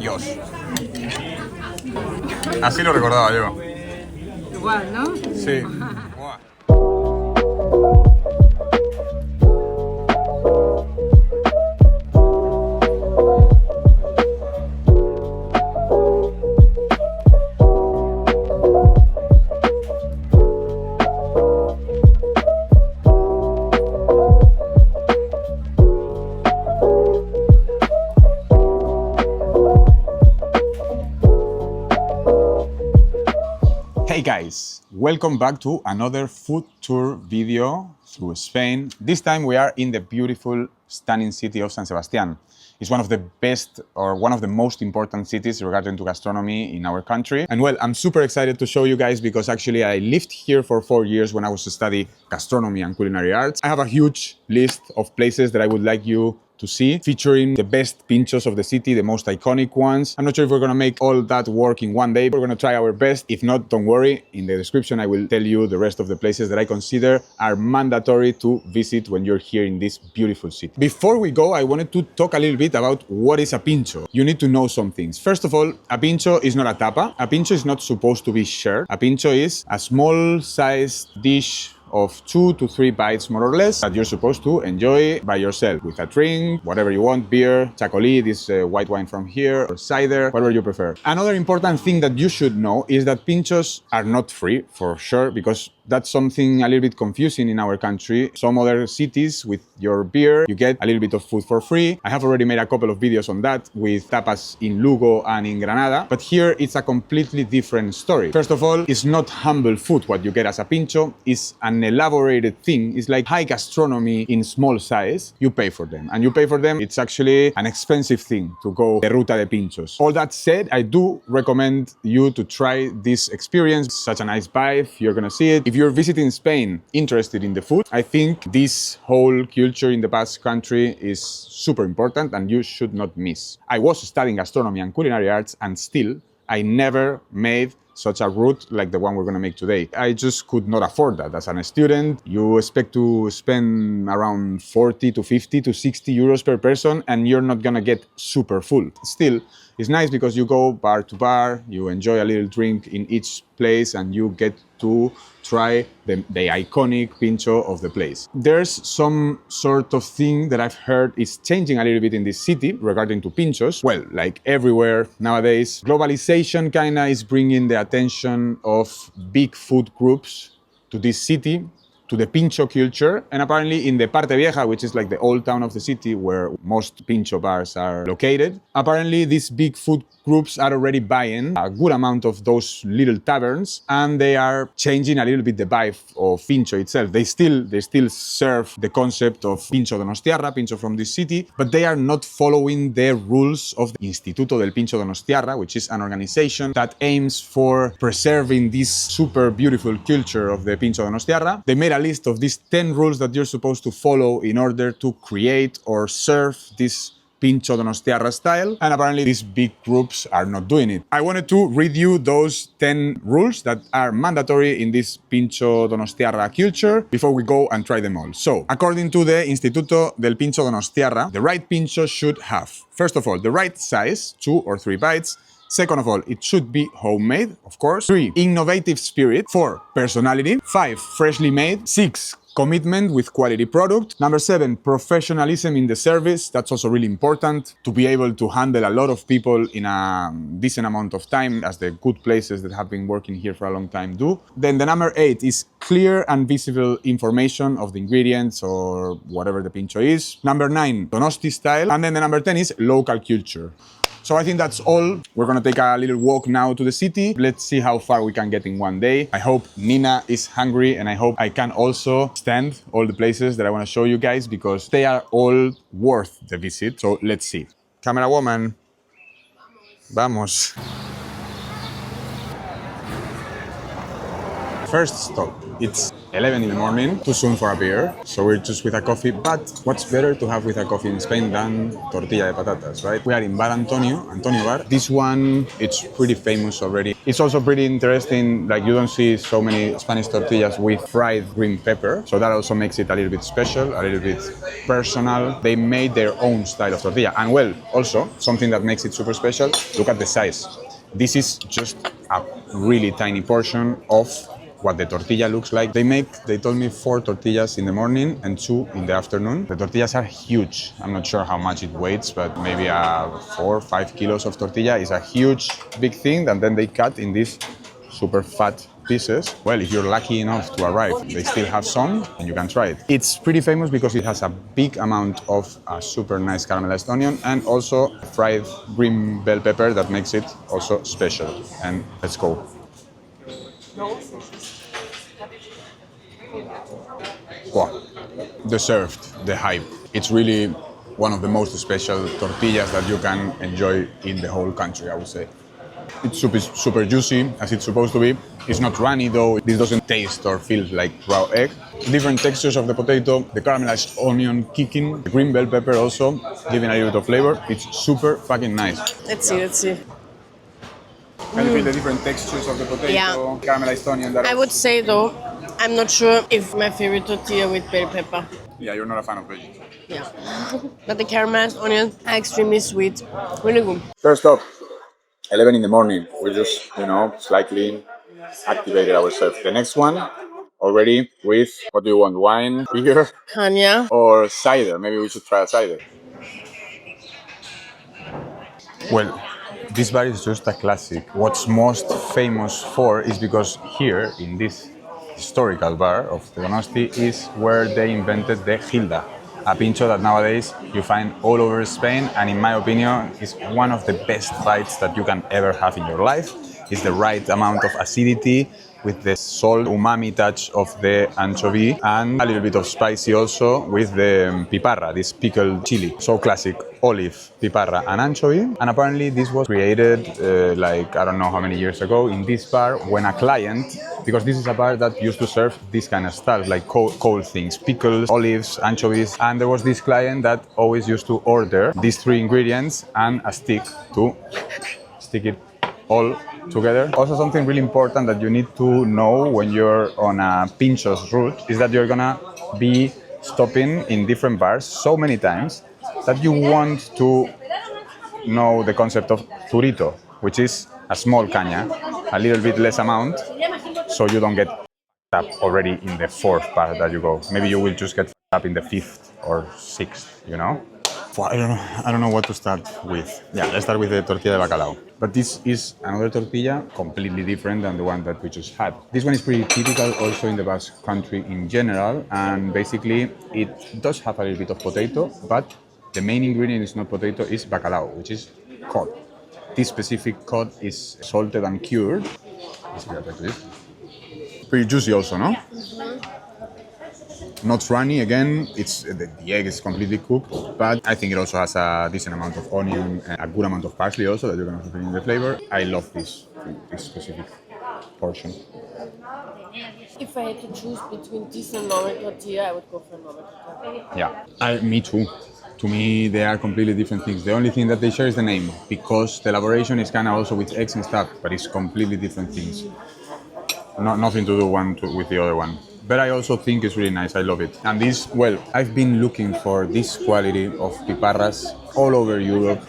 Dios. Así lo recordaba yo. Igual, ¿no? Sí. Hey guys, welcome back to another food tour video through Spain. This time we are in the beautiful, stunning city of San Sebastián. It's one of the best or one of the most important cities regarding to gastronomy in our country. And well, I'm super excited to show you guys because actually I lived here for 4 years when I was studying gastronomy and culinary arts. I have a huge list of places that I would like you to see, featuring the best pintxos of the city, the most iconic ones. I'm not sure if we're gonna make all that work in one day, but we're gonna try our best. If not, don't worry. In the description, I will tell you the rest of the places that I consider are mandatory to visit when you're here in this beautiful city. Before we go, I wanted to talk a little bit about what is a pintxo. You need to know some things. First of all, a pintxo is not a tapa. A pintxo is not supposed to be shared. A pintxo is a small-sized dish of 2 to 3 bites more or less that you're supposed to enjoy by yourself with a drink, whatever you want, beer, chacolí, this white wine from here, or cider, whatever you prefer. Another important thing that you should know is that pintxos are not free, for sure, because that's something a little bit confusing in our country. Some other cities with your beer, you get a little bit of food for free. I have already made a couple of videos on that with tapas in Lugo and in Granada, but here it's a completely different story. First of all, it's not humble food what you get as a pintxo. It's an elaborated thing. It's like high gastronomy in small size. You pay for them, and you pay for them. It's actually an expensive thing to go the ruta de pintxos. All that said, I do recommend you to try this experience. It's such a nice vibe. You're gonna see it. If you're visiting Spain interested in the food, I think this whole culture in the Basque country is super important and you should not miss. I was studying gastronomy and culinary arts and still I never made such a route like the one we're gonna make today. I just could not afford that. As a student, you expect to spend around 40 to 50 to 60 euros per person and you're not gonna get super full. Still, it's nice because you go bar to bar, you enjoy a little drink in each place and you get to try the iconic pintxo of the place. There's some sort of thing that I've heard is changing a little bit in this city regarding to pintxos. Well, like everywhere nowadays, globalization kinda is bringing the attention of big food groups to this city, to the pintxo culture, and apparently in the Parte Vieja, which is like the old town of the city where most pintxo bars are located, apparently these big food groups are already buying a good amount of those little taverns and they are changing a little bit the vibe of pintxo itself. They still serve the concept of pintxo Donostia, pintxo from this city, but they are not following the rules of the Instituto del Pintxo Donostia, which is an organization that aims for preserving this super beautiful culture of the pintxo Donostia. They made a list of these 10 rules that you're supposed to follow in order to create or serve this pintxo Donostia style, and apparently these big groups are not doing it. I wanted to read you those 10 rules that are mandatory in this pintxo Donostia culture before we go and try them all. So, according to the Instituto del Pintxo Donostia, the right pintxo should have, first of all, the right size, 2 or 3 bites. Second of all, it should be homemade, of course. 3, innovative spirit. 4, personality. 5, freshly made. 6, commitment with quality product. Number 7, professionalism in the service. That's also really important to be able to handle a lot of people in a decent amount of time, as the good places that have been working here for a long time do. Then the number 8 is clear and visible information of the ingredients or whatever the pintxo is. Number 9, Donosti style. And then the number 10 is local culture. So I think that's all. We're gonna take a little walk now to the city. Let's see how far we can get in one day. I hope Nina is hungry and I hope I can also stand all the places that I wanna show you guys because they are all worth the visit. So let's see. Camera woman. Vamos. First stop, it's 11 in the morning, too soon for a beer, so we're just with a coffee. But what's better to have with a coffee in Spain than tortilla de patatas, right? We are in Bar Antonio Bar. This one, it's pretty famous already. It's also pretty interesting, like you don't see so many Spanish tortillas with fried green pepper, so that also makes it a little bit special, a little bit personal. They made their own style of tortilla, and well, also, something that makes it super special, look at the size. This is just a really tiny portion of what the tortilla looks like. They told me 4 tortillas in the morning and 2 in the afternoon. The tortillas are huge. I'm not sure how much it weighs, but maybe 4 or 5 kilos of tortilla is a huge, big thing, and then they cut in these super fat pieces. Well, if you're lucky enough to arrive, they still have some and you can try it. It's pretty famous because it has a big amount of a super nice caramelized onion and also fried green bell pepper that makes it also special. And let's go. Wow. Deserved the hype. It's really one of the most special tortillas that you can enjoy in the whole country, I would say. It's super juicy, as it's supposed to be. It's not runny though. This doesn't taste or feel like raw egg. Different textures of the potato, the caramelized onion kicking, the green bell pepper also giving a little bit of flavor. It's super fucking nice. Let's see. Can you feel the different textures of the potato, Yeah. caramelized onion? I would say though, I'm not sure if my favorite tortilla with bell pepper. Yeah, you're not a fan of veggies. Yeah. But the caramelized onion are extremely sweet. Really good. First off, 11 in the morning. We just, slightly activated ourselves. The next one, already with, what do you want, wine, beer, Hanya. or cider? Maybe we should try a cider. Well, this bar is just a classic. What's most famous for is because here, in this historical bar of Donosti, is where they invented the Hilda, a pintxo that nowadays you find all over Spain, and in my opinion is one of the best bites that you can ever have in your life. It's the right amount of acidity with the salt, umami touch of the anchovy, and a little bit of spicy also with the piparra, this pickled chili. So classic, olive, piparra, and anchovy. And apparently this was created I don't know how many years ago in this bar when a client, because this is a bar that used to serve this kind of stuff, like cold things, pickles, olives, anchovies. And there was this client that always used to order these 3 ingredients and a stick to stick it all together. Also, something really important that you need to know when you're on a Pintxos route is that you're gonna be stopping in different bars so many times that you want to know the concept of zurito, which is a small caña, a little bit less amount, so you don't get up already in the 4th bar that you go. Maybe you will just get up in the 5th or 6th, I don't know what to start with. Yeah, let's start with the tortilla de bacalao. But this is another tortilla, completely different than the one that we just had. This one is pretty typical also in the Basque country in general, and basically it does have a little bit of potato, but the main ingredient is not potato, it's bacalao, which is cod. This specific cod is salted and cured. Pretty juicy also, no? Not runny again, the egg is completely cooked, but I think it also has a decent amount of onion and a good amount of parsley also that you're going to bring in the flavor. I love this specific portion. If I had to choose between this and normal tortilla, I would go for normal tortilla. Yeah, me too. To me, they are completely different things. The only thing that they share is the name, because the elaboration is kind of also with eggs and stuff, but it's completely different things. Nothing to do with the other one. But I also think it's really nice, I love it. And this, well, I've been looking for this quality of piparras all over Europe,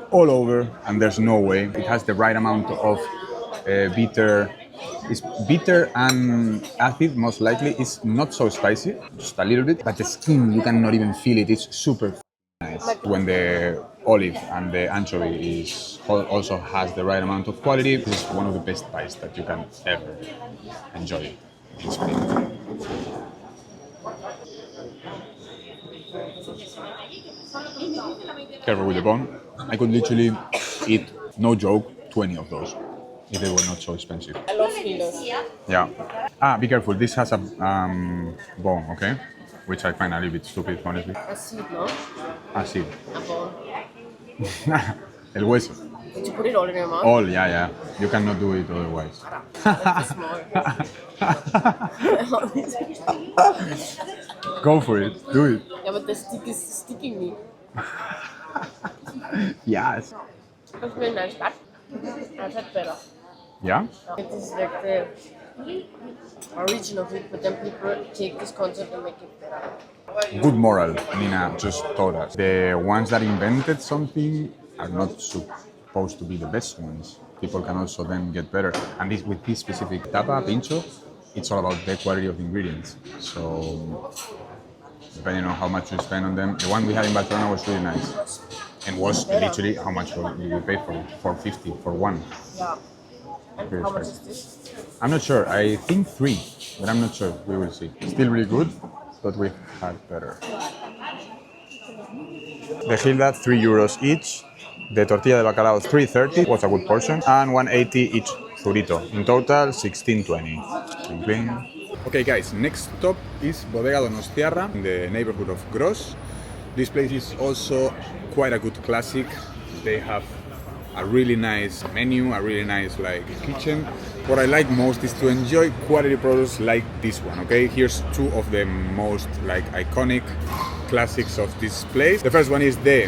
all over, and there's no way. It has the right amount of bitter. It's bitter and acid, most likely. It's not so spicy, just a little bit, but the skin, you cannot even feel it. It's super nice. When the olive and the anchovy also has the right amount of quality, this is one of the best bites that you can ever enjoy in Spain. Careful with the bone. I could literally eat, no joke, 20 of those if they were not so expensive. I love gildas. Yeah. Be careful. This has a bone, okay? Which I find a little bit stupid, honestly. A seed, no? Así. A bone. El hueso. Did you put it all in your mouth? All, yeah. You cannot do it otherwise. That's small. Go for it. Do it. Yeah, but the stick is sticking me. Yes. That's very nice. That I've had better. Yeah? It is like the origin of it, but then people take this concept and make it better. Good moral, Nina just told us. The ones that invented something are not supposed to be the best ones. People can also then get better. And this, with this specific tapa, pintxo, it's all about the quality of the ingredients. So, depending on how much you spend on them, the one we had in Barcelona was really nice. And was literally, how much did we pay for it? 450 for one. Yeah. And Very how much spicy. is this? I'm not sure. I think 3, but I'm not sure. We will see. Still really good, but we had better. The gilda, 3 euros each. The tortilla de bacalao, 3.30, was a good portion, and 1.80 each zurito. In total, 16.20. Clean, clean. Okay, guys. Next stop is Bodega Donostia in the neighborhood of Gros. This place is also quite a good classic. They have a really nice menu, a really nice kitchen. What I like most is to enjoy quality products like this one, okay? Here's 2 of the most iconic classics of this place. The first one is the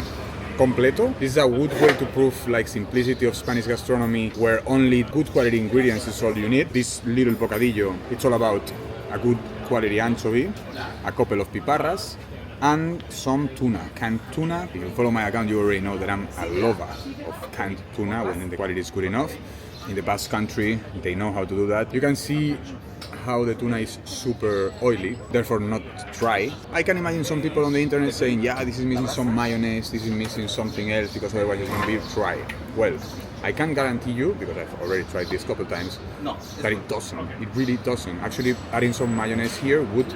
completo. This is a good way to prove simplicity of Spanish gastronomy, where only good quality ingredients is all you need. This little bocadillo, it's all about a good quality anchovy, a couple of piparras, and some tuna, canned tuna. If you follow my account, you already know that I'm a lover of canned tuna when the quality is good enough. In the Basque Country, they know how to do that. You can see how the tuna is super oily, therefore not dry. I can imagine some people on the internet saying, yeah, this is missing some mayonnaise, this is missing something else, because otherwise it's going to be dry. Well, I can guarantee you, because I've already tried this a couple times, that it doesn't. It really doesn't. Actually, adding some mayonnaise here would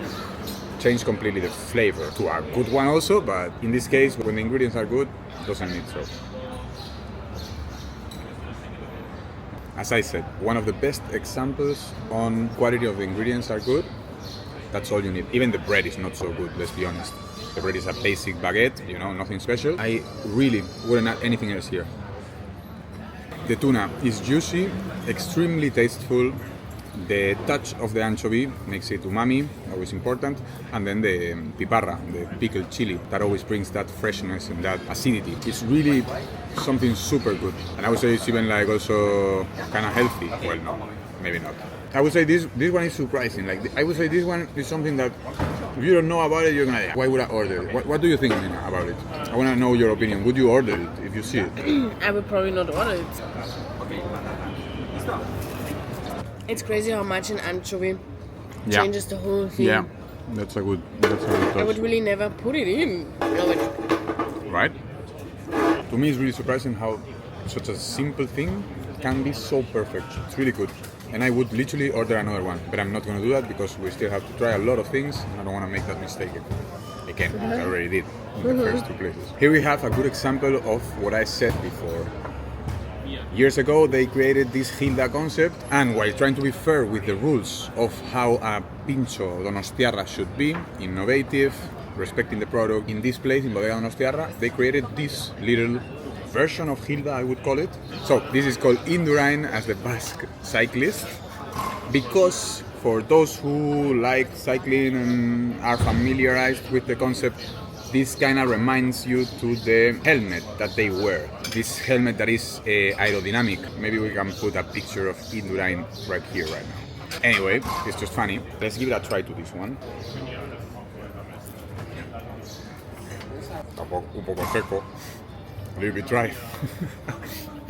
change completely the flavor to a good one also, but in this case, when the ingredients are good, it doesn't need so. As I said, one of the best examples on quality of the ingredients are good. That's all you need. Even the bread is not so good, let's be honest. The bread is a basic baguette, nothing special. I really wouldn't add anything else here. The tuna is juicy, extremely tasteful. The touch of the anchovy makes it umami, always important, and then the piparra, the pickled chili, that always brings that freshness and that acidity. It's really something super good, and I would say it's even also kind of healthy. Well, no, maybe not. I would say this one is surprising. I would say this one is something that if you don't know about it, you're gonna, why would I order it? What do you think, Nina, about it? I want to know your opinion. Would you order it if you see it? I would probably not order it. It's crazy how much an anchovy changes the whole thing. Yeah, that's a good touch. I would really never put it in. Right? To me, it's really surprising how such a simple thing can be so perfect. It's really good. And I would literally order another one, but I'm not going to do that because we still have to try a lot of things, and I don't want to make that mistake again, because I already did in the first 2 places. Here we have a good example of what I said before. Years ago, they created this Hilda concept, and while trying to be fair with the rules of how a pintxo Donostiarra should be, innovative, respecting the product, in this place, in Bodega Donostiarra, they created this little version of Hilda, I would call it. So this is called Indurain as the Basque cyclist, because for those who like cycling and are familiarized with the concept, this kind of reminds you to the helmet that they wear. This helmet that is aerodynamic. Maybe we can put a picture of Indurain right here, right now. Anyway, it's just funny. Let's give it a try to this one. Un poco seco. A little bit dry.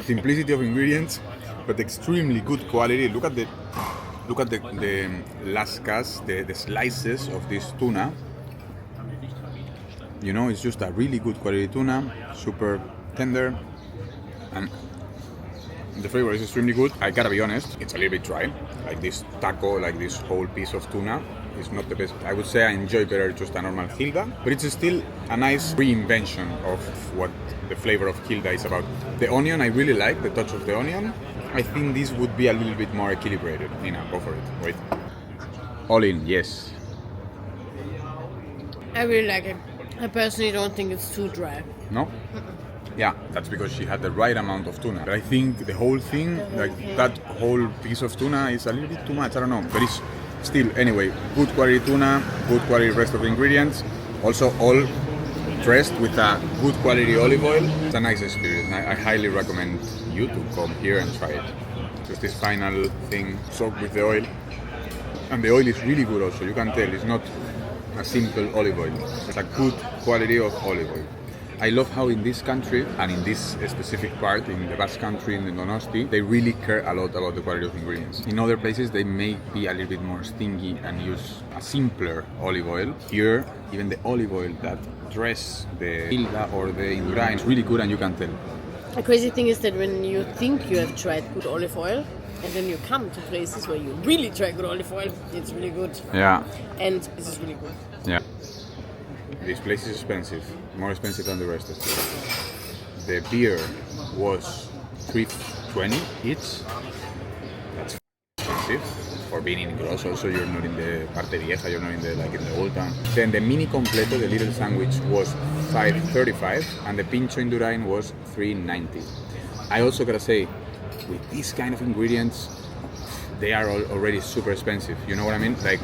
Simplicity of ingredients, but extremely good quality. Look at the lascas, the slices of this tuna. It's just a really good quality tuna, super tender, and the flavor is extremely good. I gotta be honest, it's a little bit dry. Like this taco, like this whole piece of tuna is not the best. I would say I enjoy better just a normal Hilda, but it's still a nice reinvention of what the flavor of Hilda is about. The onion, I really like the touch of the onion. I think this would be a little bit more equilibrated. Nina, go for it. Wait. All in, yes. I really like it. I personally don't think it's too dry. No? Yeah, that's because she had the right amount of tuna. But I think the whole thing, like that whole piece of tuna is a little bit too much, I don't know. But it's still, anyway, good quality tuna, good quality rest of the ingredients. Also all dressed with a good quality olive oil. It's a nice experience. I highly recommend you to come here and try it. Just this final thing soaked with the oil. And the oil is really good also, you can tell, it's not a simple olive oil. It's a good quality of olive oil. I love how in this country, and in this specific part, in the Basque country, in the Donostia, they really care a lot about the quality of ingredients. In other places, they may be a little bit more stingy and use a simpler olive oil. Here, even the olive oil that dress the Hilda or the Indurain is really good, and you can tell. The crazy thing is that when you think you have tried good olive oil, and then you come to places where you really try good olive oil, it's really good. Yeah. And this is really good. Yeah. This place is expensive, more expensive than the rest of it. The beer was $3.20 each. That's expensive for being in Gross. Also, you're not in the Parte Vieja, you're not in the old town. Then the mini completo, the little sandwich, was $5.35, and the Pintxo in Durain was $3.90. I also gotta say, with these kind of ingredients, they are already super expensive. You know what I mean? Like,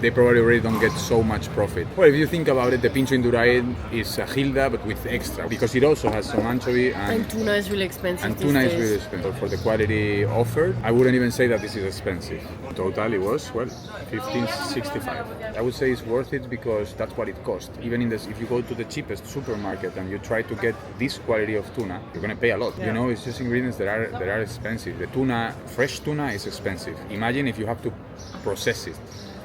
they probably already don't get so much profit. Well, if you think about it, the Pintxo in Durain is a Hilda, but with extra, because it also has some anchovy and tuna is really expensive. And tuna is really expensive. For the quality offered, I wouldn't even say that this is expensive. Total, it was, well, $15.65. I would say it's worth it because that's what it costs. Even in this, if you go to the cheapest supermarket and you try to get this quality of tuna, you're gonna pay a lot. Yeah. You know, it's just ingredients that are expensive. The tuna, fresh tuna, is expensive. Imagine if you have to process it.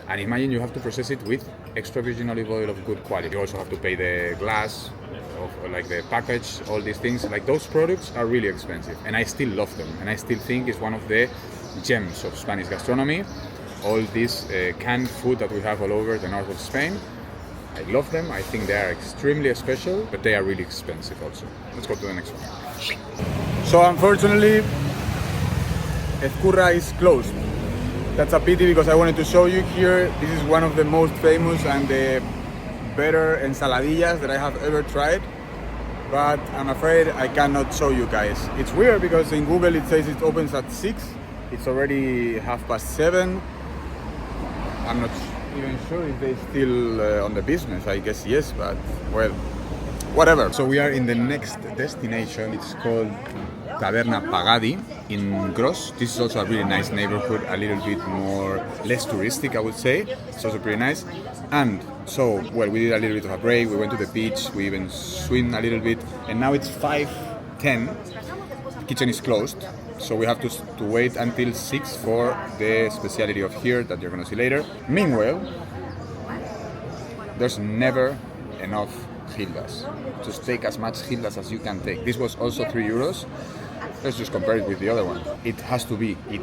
And imagine you have to process it with extra virgin olive oil of good quality. You also have to pay the glass, of, like the package, all these things. Like, those products are really expensive. And I still love them. And I still think it's one of the gems of Spanish gastronomy. All this canned food that we have all over the north of Spain. I love them. I think they are extremely special, but they are really expensive also. Let's go to the next one. So unfortunately, Ezkurra is closed. That's a pity because I wanted to show you here. This is one of the most famous and the better ensaladillas that I have ever tried. But I'm afraid I cannot show you guys. It's weird because in Google it says it opens at 6. It's already 7:30. I'm not even sure if they're still on the business. I guess yes, but well, whatever. So we are in the next destination. It's called Tavern Pagadi in Gros. This is also a really nice neighborhood, a little bit less touristic, I would say. It's also pretty nice. And so, well, we did a little bit of a break. We went to the beach. We even swim a little bit. And now it's 5:10. The kitchen is closed. So we have to wait until 6 for the specialty of here that you're going to see later. Meanwhile, there's never enough gildas. Just take as much gildas as you can take. This was also €3. Let's just compare it with the other one. It has to be, it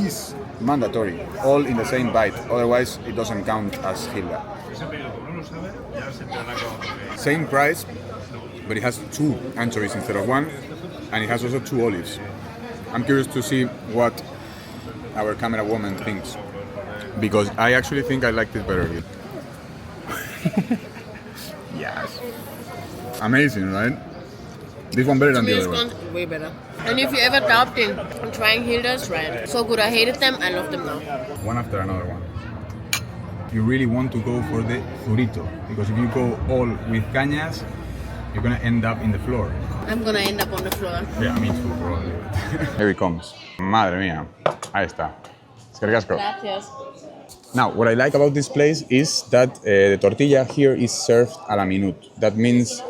is mandatory, all in the same bite, otherwise it doesn't count as gilda. Same price, but it has 2 anchovies instead of 1, and it has also 2 olives. I'm curious to see what our camera woman thinks, because I actually think I liked it better here. Yes. Amazing, right? This one better than the other one. Way better. And if you ever doubted on trying Hilda's, try it. So good, I hated them, I love them now. One after another one. You really want to go for the zurito, because if you go all with cañas, you're gonna end up in the floor. I'm gonna end up on the floor. Yeah, me too, probably. Here it comes. Madre mía. Ahí está. Eskerrik asko. Gracias. Now, what I like about this place is that the tortilla here is served a la minute. That means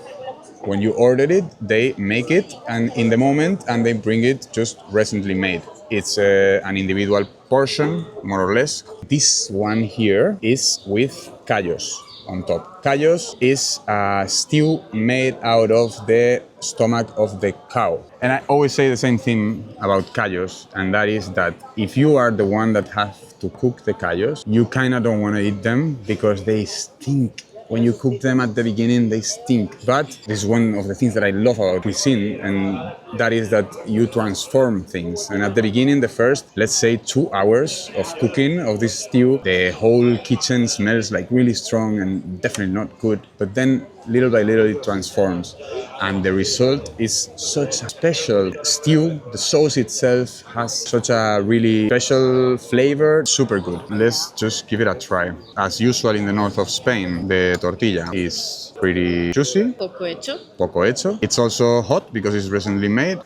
when you order it, they make it and in the moment, and they bring it just recently made. It's an individual portion, more or less. This one here is with callos on top. Callos is a stew made out of the stomach of the cow. And I always say the same thing about callos, and that is that if you are the one that has to cook the callos, you kind of don't want to eat them because they stink. When you cook them at the beginning, they stink. But this is one of the things that I love about cuisine, and that is that you transform things. And at the beginning, the first, let's say 2 hours of cooking of this stew, the whole kitchen smells like really strong and definitely not good. But then little by little it transforms. And the result is such a special stew. The sauce itself has such a really special flavor. Super good. Let's just give it a try. As usual in the north of Spain, the tortilla is pretty juicy. Poco hecho. Poco hecho. It's also hot because it's recently made.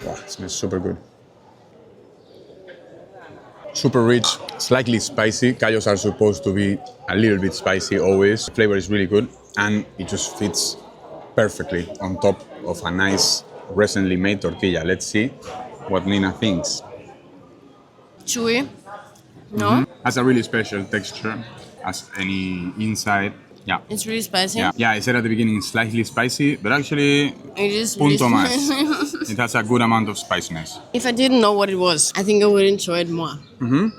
Wow, it smells super good. Super rich, slightly spicy. Callos are supposed to be a little bit spicy always. The flavor is really good and it just fits perfectly on top of a nice recently made tortilla. Let's see what Nina thinks. Chewy. No? Has a really special texture as any inside. Yeah. It's really spicy. Yeah, I said at the beginning slightly spicy, but actually It is punto really más. It has a good amount of spiciness. If I didn't know what it was, I think I would enjoy it more.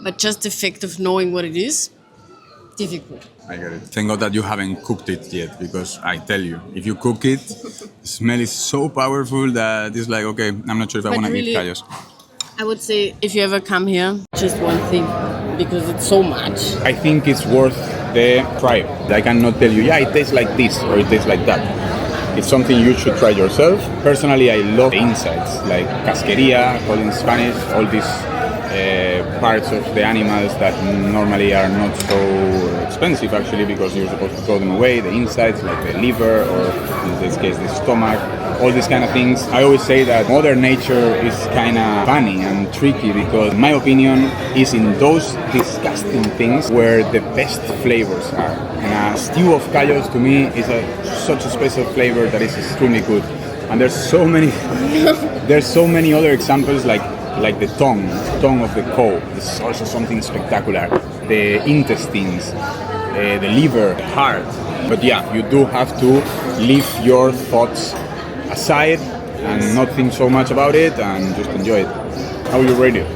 But just the fact of knowing what it is, difficult. I get it. Thank God that you haven't cooked it yet, because I tell you, if you cook it, the smell is so powerful that it's like, okay, I'm not sure if I But want to really- eat callos. I would say if you ever come here, just one thing, because it's so much. I think it's worth the try. I cannot tell you, yeah, it tastes like this or it tastes like that. It's something you should try yourself. Personally, I love the insides, like casquería, called in Spanish, all these parts of the animals that normally are not so expensive actually, because you're supposed to throw them away, the insides like the liver, or in this case the stomach, all these kind of things. I always say that Mother Nature is kind of funny and tricky, because in my opinion is in those disgusting things where the best flavors are. And a stew of callos to me is such a special flavor that is extremely good. And there's so many other examples like the tongue of the cow. This is also something spectacular. The intestines, the liver, the heart. But yeah, you do have to leave your thoughts aside and not think so much about it and just enjoy it. How will you rate it?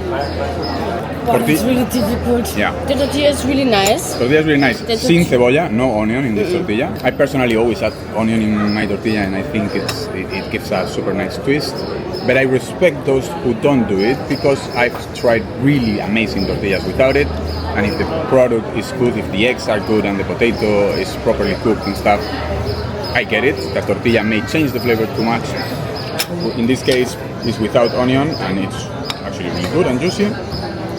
But it's really difficult. Yeah. The tortilla is really nice. Tortilla is really nice. The Sin cebolla, no onion in this tortilla. I personally always add onion in my tortilla, and I think it gives a super nice twist. But I respect those who don't do it, because I've tried really amazing tortillas without it. And if the product is good, if the eggs are good and the potato is properly cooked and stuff, I get it. The tortilla may change the flavor too much. In this case, it's without onion, and it's actually really good and juicy.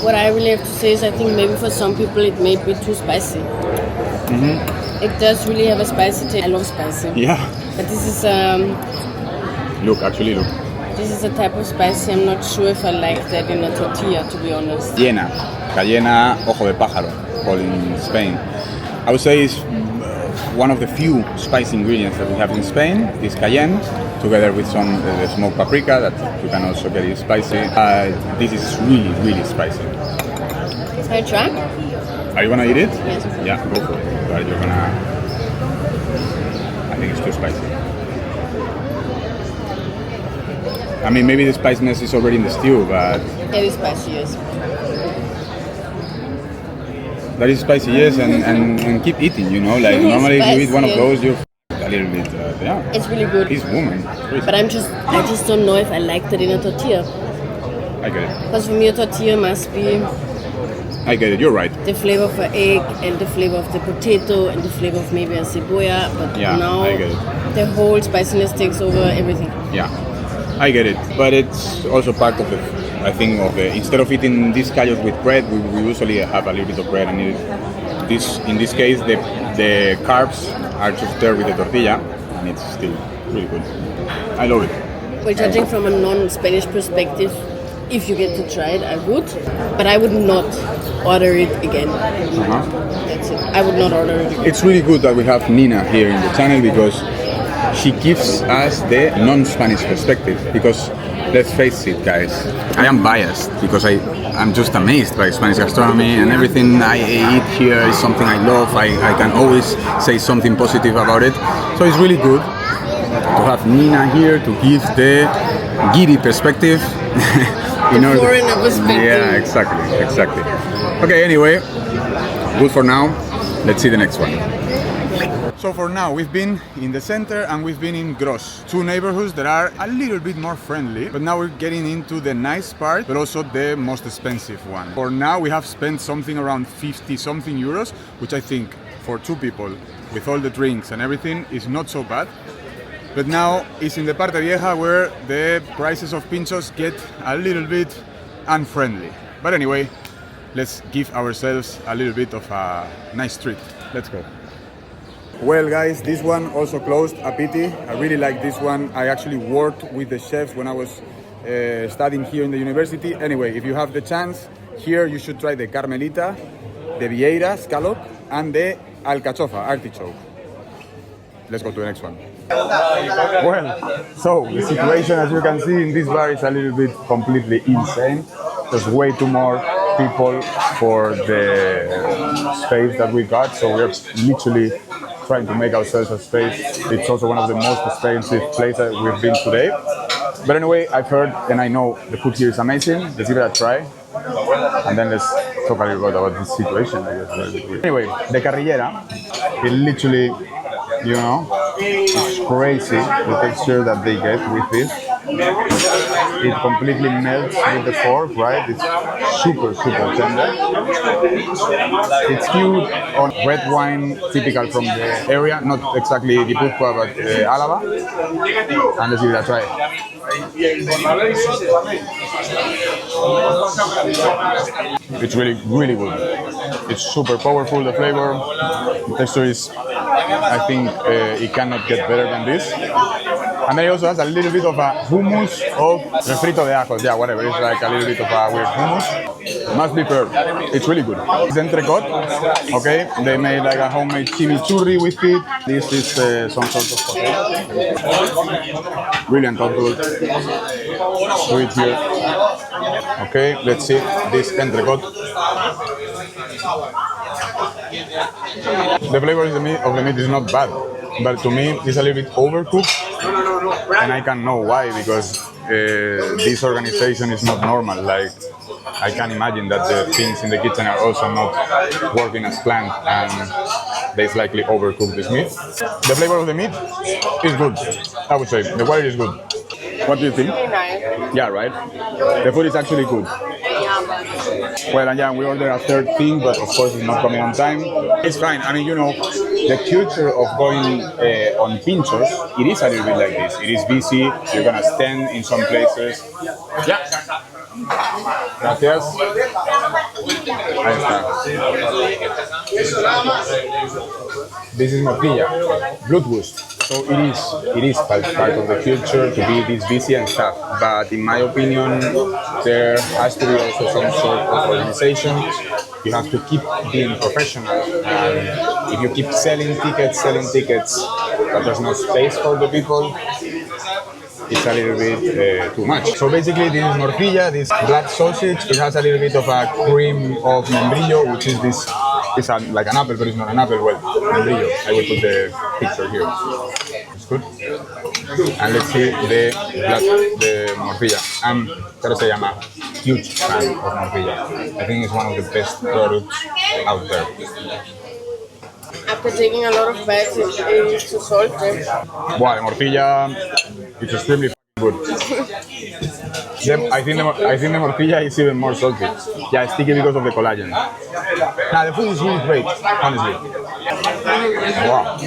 What I really have to say is I think maybe for some people it may be too spicy. It does really have a spicy taste. I love spicy. Yeah. But this is Look. this is a type of spicy I'm not sure if I like that in a tortilla, to be honest. Cayena, ojo de pájaro, called in Spain. I would say it's one of the few spicy ingredients that we have in Spain, this cayenne, together with some smoked paprika that you can also get it spicy. This is really, really spicy. Can I try? Are you gonna eat it? Yes. Yeah, go for it. But you're gonna... I think it's too spicy. I mean, maybe the spiciness is already in the stew, but... It is spicy, yes. That is spicy, yes, and keep eating, you know? Like, normally if you eat one of those, you a little bit, yeah. It's really good. This woman. But I just don't know if I like that in a tortilla. I get it. Because for me a tortilla must be I get it, you're right. the flavor of an egg and the flavor of the potato and the flavor of maybe a cebolla. But Yeah, now I get it. the whole spiciness takes over everything. Yeah, I get it. But it's also part of the, I think, of the, instead of eating these callos with bread, we usually have a little bit of bread, and in this case, the carbs are just there with the tortilla, and it's still really good. I love it. Well, judging from a non-Spanish perspective, if you get to try it, I would. But I would not order it again. That's it. I would not order it again. It's really good that we have Nina here in the channel, because she gives us the non-Spanish perspective. Because let's face it, guys, I am biased because I'm just amazed by Spanish gastronomy, and everything I eat here is something I love. I can always say something positive about it. So it's really good to have Nina here to give the giddy perspective. Foreigner perspective. Yeah, exactly. Okay, anyway, good for now. Let's see the next one. So for now, we've been in the center and we've been in Gros, two neighborhoods that are a little bit more friendly, but now we're getting into the nice part, but also the most expensive one. For now, we have spent something around 50 something euros, which I think for 2 people with all the drinks and everything is not so bad. But now it's in the Parte Vieja where the prices of Pintxos get a little bit unfriendly. But anyway, let's give ourselves a little bit of a nice treat. Let's go. Well guys, this one also closed, a pity. I really like this one. I actually worked with the chefs when I was studying here in the university. Anyway, if you have the chance, here you should try the carmelita, the vieira, scallop, and the alcachofa, artichoke. Let's go to the next one. Well, so the situation, as you can see in this bar, is a little bit completely insane. There's way too more people for the space that we got, so we're literally trying to make ourselves a space. It's also one of the most expensive places we've been today. But anyway, I've heard and I know the food here is amazing. Let's give it a try. And then let's talk a little bit about this situation, I guess. Anyway, the carrillera, it literally, you know, it's crazy the texture that they get with this. It completely melts with the fork, right? It's super, super tender. It's stewed on red wine, typical from the area, not exactly Gipuzkoa, but Álava. And let's give it a try. It's really, really good. It's super powerful, the flavor. The texture is, I think, it cannot get better than this. And then it also has a little bit of a hummus of refrito de ajos, yeah, whatever. It's like a little bit of a weird hummus. Must be paired. It's really good. It's entrecot, okay? They made like a homemade chimichurri with it. This is some sort of potato. Really uncomfortable. Do it here. Okay, let's see this entrecot. The flavor of the meat is not bad, but to me it's a little bit overcooked. And I can know why, because this organization is not normal. Like, I can imagine that the things in the kitchen are also not working as planned, and they slightly overcook this meat. The flavor of the meat is good, I would say. The quality is good. What do you think? Yeah, right? The food is actually good. Well, and yeah, we ordered a third thing, but of course it's not coming on time. It's fine. I mean, you know, the culture of going on Pintxos, it is a little bit like this. It is busy. You're gonna stand in some places. Yeah. Gracias. Ahí está. This is mortilla, blutwurst. So it is part of the culture to be this busy and stuff. But in my opinion, there has to be also some sort of organization. You have to keep being professional. And if you keep selling tickets, but there's no space for the people, it's a little bit too much. So basically this is mortilla, this black sausage. It has a little bit of a cream of membrillo, which is this, it's like an apple, but it's not an apple. Well, membrillo. I will put the picture here. It's good. And let's see the mortilla. Gotta say, I'm a huge fan of mortilla. I think it's one of the best products out there. After taking a lot of bites, it's too salty. Wow, the mortilla, it's extremely good. I think the mortilla is even more salty. Yeah, it's sticky because of the collagen. Nah, the food is really great, honestly. Wow.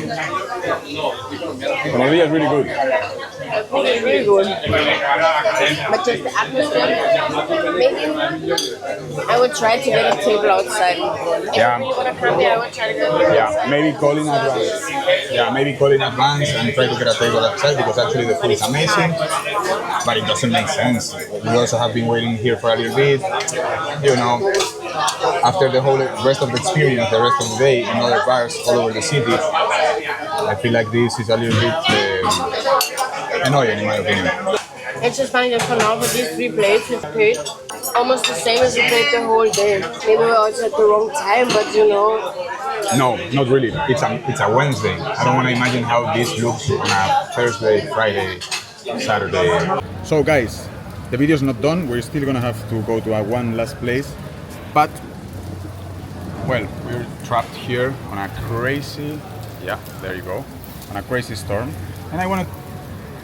The mortilla is really good. It's really good. But just the atmosphere, maybe I would try to get a table outside. Yeah. If we would have come here, I would try to get a table outside. Yeah, maybe call in advance. Yeah, maybe call in advance and try to get a table outside, because actually the food is amazing, but it doesn't make sense. We also have been waiting here for a little bit, you know, after the whole rest of the experience, the rest of the day in other bars all over the city. I feel like this is a little bit annoying in my opinion. It's just funny that for now, for these 3 plates, we paid almost the same as we paid the whole day. Maybe we also at the wrong time, but you know. No, not really. It's a Wednesday. I don't want to imagine how this looks on a Thursday, Friday, Saturday. So guys, the video is not done. We're still gonna have to go to one last place, but well, we're trapped here on a crazy, yeah, there you go, on a crazy storm, and I want to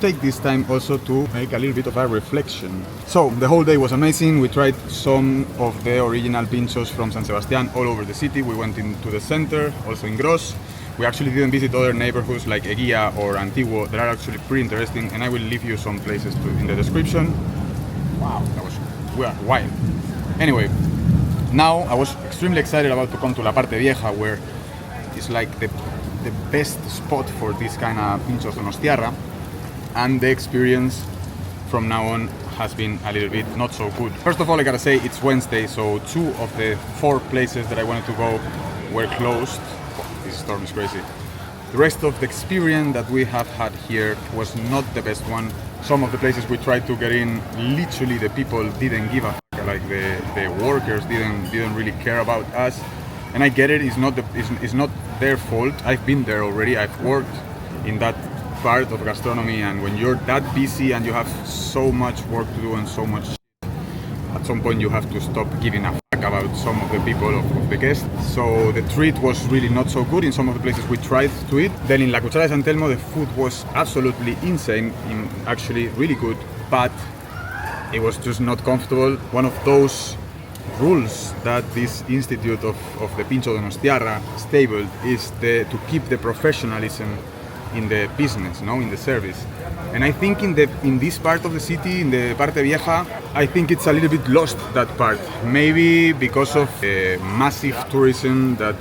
take this time also to make a little bit of a reflection. So the whole day was amazing. We tried some of the original pintxos from San Sebastián all over the city. We went into the center, also in Gros. We actually didn't visit other neighborhoods like Eguía or Antiguo that are actually pretty interesting, and I will leave you some places in the description. Wow, that was wild. Anyway, now I was extremely excited about to come to La Parte Vieja, where it's like the best spot for this kind of Pintxos Donostiarra, and the experience from now on has been a little bit not so good. First of all, I gotta say it's Wednesday, so 2 of the 4 places that I wanted to go were closed. This storm is crazy. The rest of the experience that we have had here was not the best one. Some of the places we tried to get in, literally the people didn't give a fuck, like the workers didn't really care about us. And I get it, it's not their fault. I've been there already, I've worked in that part of gastronomy, and when you're that busy and you have so much work to do and so much shit, at some point you have to stop giving a fuck about some of the people of the guests. So the treat was really not so good in some of the places we tried to eat. Then in La Cuchara de San Telmo the food was absolutely insane, actually really good, but it was just not comfortable. One of those rules that this institute of the Pintxo Donostiarra stabled is to keep the professionalism in the business, in the service. And I think in this part of the city, in the Parte Vieja, I think it's a little bit lost, that part. Maybe because of the massive tourism that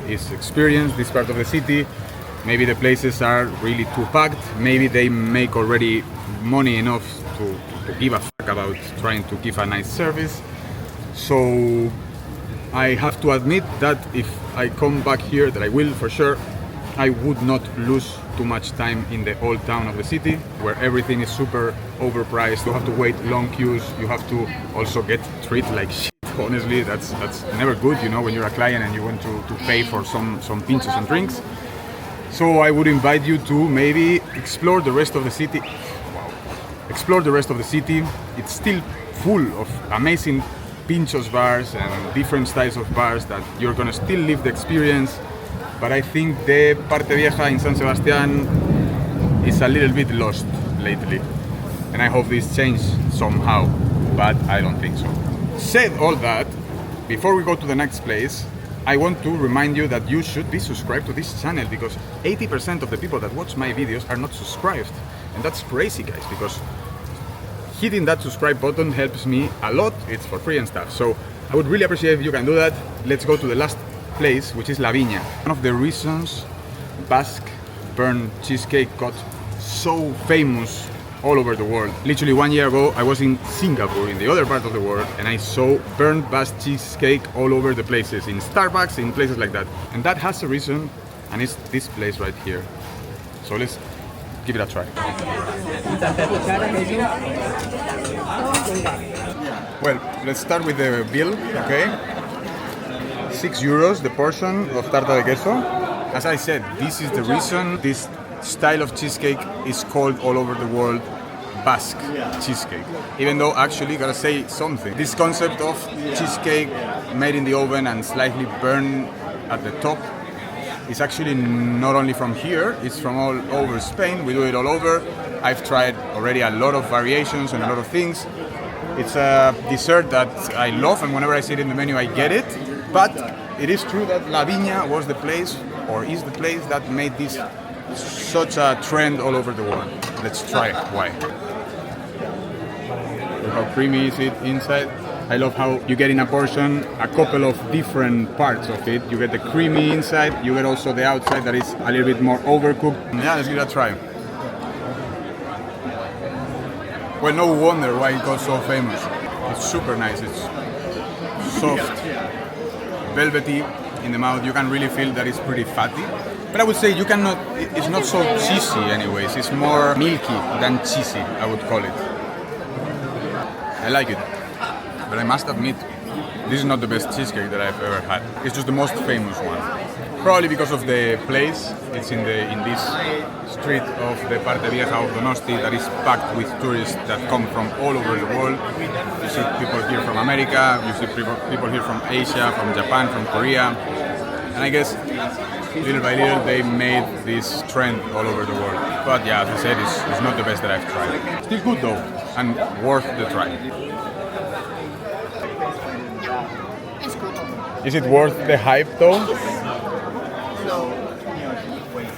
is experienced this part of the city. Maybe the places are really too packed. Maybe they make already money enough to give a fuck about trying to give a nice service. So I have to admit that if I come back here, that I will for sure, I would not lose too much time in the old town of the city, where everything is super overpriced. You have to wait long queues. You have to also get treated like shit. Honestly, that's never good, when you're a client and you want to pay for some pintxos and drinks. So I would invite you to maybe explore the rest of the city. Wow. Explore the rest of the city. It's still full of amazing pintxos bars and different styles of bars that you're gonna still live the experience. But I think the Parte Vieja in San Sebastián is a little bit lost lately. And I hope this changes somehow, but I don't think so. Said all that, before we go to the next place, I want to remind you that you should be subscribed to this channel, because 80% of the people that watch my videos are not subscribed. And that's crazy, guys, because hitting that subscribe button helps me a lot. It's for free and stuff. So I would really appreciate if you can do that. Let's go to the last place, which is La Viña. One of the reasons Basque burnt cheesecake got so famous all over the world. Literally 1 year ago, I was in Singapore, in the other part of the world, and I saw burnt Basque cheesecake all over the places, in Starbucks, in places like that. And that has a reason, and it's this place right here. So let's give it a try. Well, let's start with the bill, okay? €6 the portion of tarta de queso. As I said, this is the reason this style of cheesecake is called all over the world Basque cheesecake. Even though, actually, gotta say something. This concept of cheesecake made in the oven and slightly burned at the top is actually not only from here, it's from all over Spain. We do it all over. I've tried already a lot of variations and a lot of things. It's a dessert that I love, and whenever I see it in the menu, I get it. But it is true that La Viña was the place, or is the place, that made this such a trend all over the world. Let's try it. Why? Look how creamy is it inside. I love how you get in a portion a couple of different parts of it. You get the creamy inside, you get also the outside that is a little bit more overcooked. Yeah, let's give it a try. Well, no wonder why it got so famous. It's super nice. It's soft, velvety in the mouth. You can really feel that it's pretty fatty. But I would say it's not so cheesy anyways. It's more milky than cheesy, I would call it. I like it. But I must admit, this is not the best cheesecake that I've ever had. It's just the most famous one. Probably because of the place. It's in this street of the Parte Vieja of Donosti that is packed with tourists that come from all over the world. You see people here from America, you see people here from Asia, from Japan, from Korea. And I guess little by little, they made this trend all over the world. But yeah, as I said, it's not the best that I've tried. Still good though, and worth the try. It's good. Is it worth the hype though? No.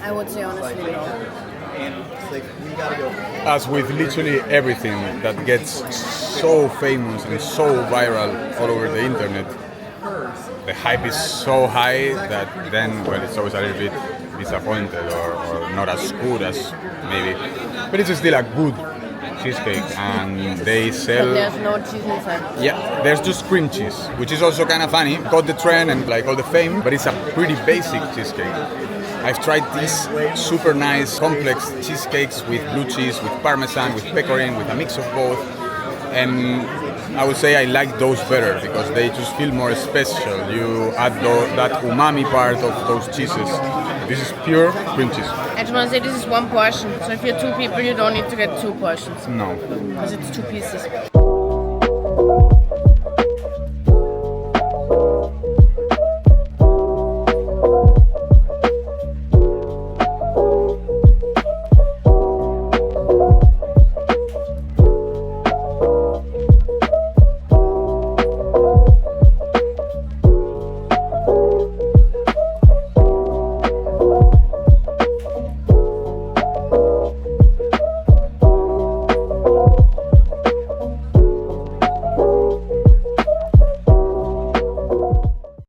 I would say honestly no. As with literally everything that gets so famous and so viral all over the internet, the hype is so high that then, well, it's always a little bit disappointed or not as good as maybe. But it's still a good cheesecake, and they sell... But there's no cheese inside. Yeah, there's just cream cheese, which is also kind of funny. Got the trend and like all the fame, but it's a pretty basic cheesecake. I've tried these super nice complex cheesecakes with blue cheese, with parmesan, with pecorine, with a mix of both. And I would say I like those better because they just feel more special. You add that umami part of those cheeses. This is pure cream cheese. I just want to say this is one portion. So if you're two people, you don't need to get two portions. No. Because it's two pieces.